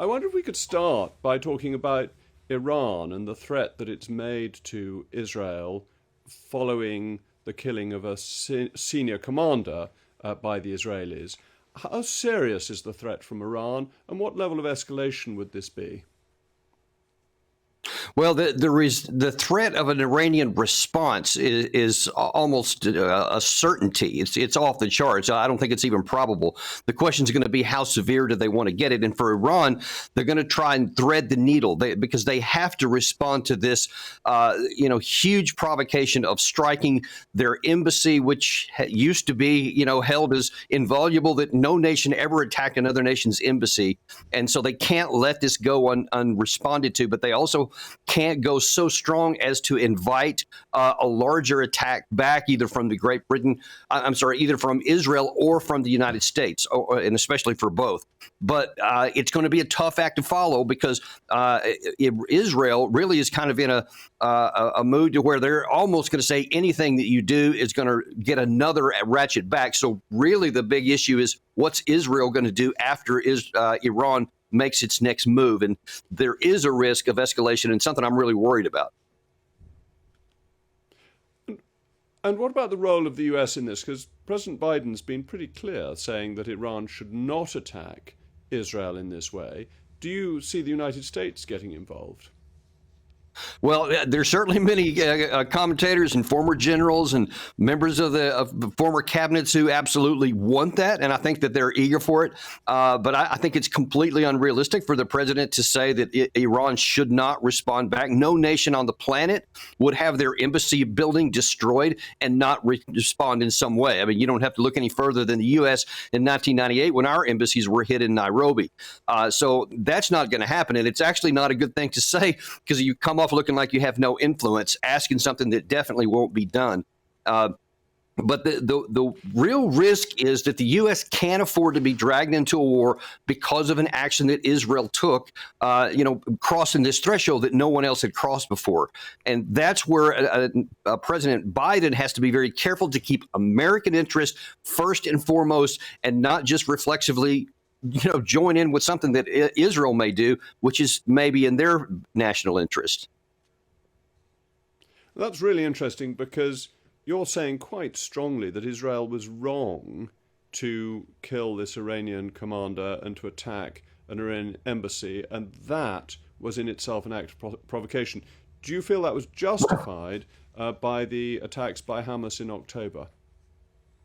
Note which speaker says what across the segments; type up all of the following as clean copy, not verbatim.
Speaker 1: I wonder if we could start by talking about Iran and the threat that it's made to Israel following the killing of a senior commander by the Israelis. How serious is the threat from Iran, and what level of escalation would this be?
Speaker 2: Well, the threat of an Iranian response is almost a certainty. It's off the charts. I don't think it's even probable. The question is going to be how severe do they want to get it? And for Iran, they're going to try and thread the needle because they have to respond to this, huge provocation of striking their embassy, which used to be, held as inviolable, that no nation ever attacked another nation's embassy. And so they can't let this go unresponded to, but they also can't go so strong as to invite a larger attack back, either from either from Israel or from the United States, and especially for both. But it's going to be a tough act to follow because Israel really is kind of in a mood to where they're almost going to say anything that you do is going to get another ratchet back. So really the big issue is what's Israel going to do after Iran makes its next move. And there is a risk of escalation and something I'm really worried about.
Speaker 1: And what about the role of the US in this? Because President Biden's been pretty clear saying that Iran should not attack Israel in this way. Do you see the United States getting involved?
Speaker 2: Well, there's certainly many commentators and former generals and members of the former cabinets who absolutely want that, and I think that they're eager for it. But I think it's completely unrealistic for the president to say that Iran should not respond back. No nation on the planet would have their embassy building destroyed and not respond in some way. I mean, you don't have to look any further than the U.S. in 1998 when our embassies were hit in Nairobi. So that's not going to happen, and it's actually not a good thing to say because you come off looking like you have no influence, asking something that definitely won't be done. But the real risk is that the U.S. can't afford to be dragged into a war because of an action that Israel took, crossing this threshold that no one else had crossed before. And that's where President Biden has to be very careful to keep American interest first and foremost, and not just reflexively join in with something that Israel may do, which is maybe in their national interest.
Speaker 1: That's really interesting because you're saying quite strongly that Israel was wrong to kill this Iranian commander and to attack an Iranian embassy, and that was in itself an act of provocation. Do you feel that was justified by the attacks by Hamas in October?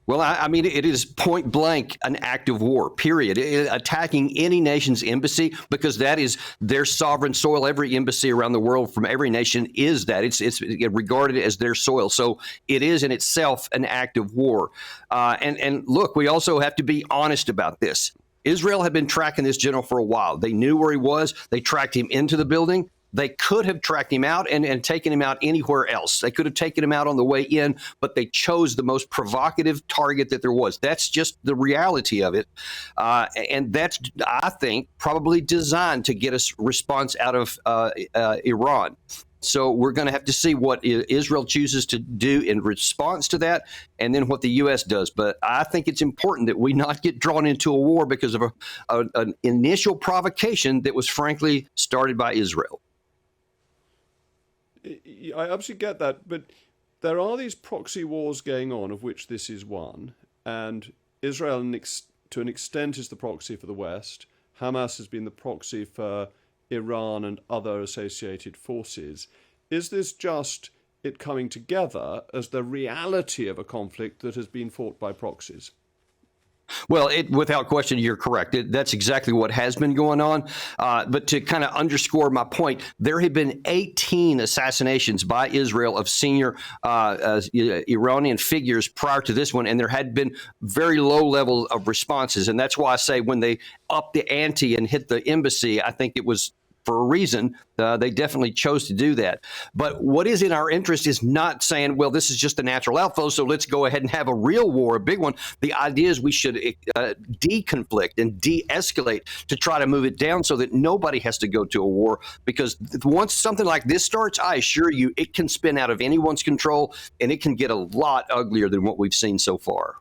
Speaker 2: Well, I mean, it is point blank an act of war, period. Attacking any nation's embassy, because that is their sovereign soil. Every embassy around the world from every nation is that. It's regarded as their soil. So it is in itself an act of war. And look, we also have to be honest about this. Israel had been tracking this general for a while. They knew where he was. They tracked him into the building. They could have tracked him out and taken him out anywhere else. They could have taken him out on the way in, but they chose the most provocative target that there was. That's just the reality of it. And that's, I think, probably designed to get a response out of Iran. So we're going to have to see what Israel chooses to do in response to that, and then what the U.S. does. But I think it's important that we not get drawn into a war because of an initial provocation that was frankly started by Israel.
Speaker 1: I absolutely get that, but there are these proxy wars going on, of which this is one, and Israel, to an extent, is the proxy for the West. Hamas has been the proxy for Iran and other associated forces. Is this just it coming together as the reality of a conflict that has been fought by proxies?
Speaker 2: Well, without question, you're correct. That's exactly what has been going on. But to kind of underscore my point, there have been 18 assassinations by Israel of senior Iranian figures prior to this one, and there had been very low level of responses. And that's why I say when they upped the ante and hit the embassy, I think it was for a reason. They definitely chose to do that. But what is in our interest is not saying, well, this is just a natural outflow, so let's go ahead and have a real war, a big one. The idea is we should deconflict and de-escalate to try to move it down so that nobody has to go to a war. Because once something like this starts, I assure you, it can spin out of anyone's control, and it can get a lot uglier than what we've seen so far.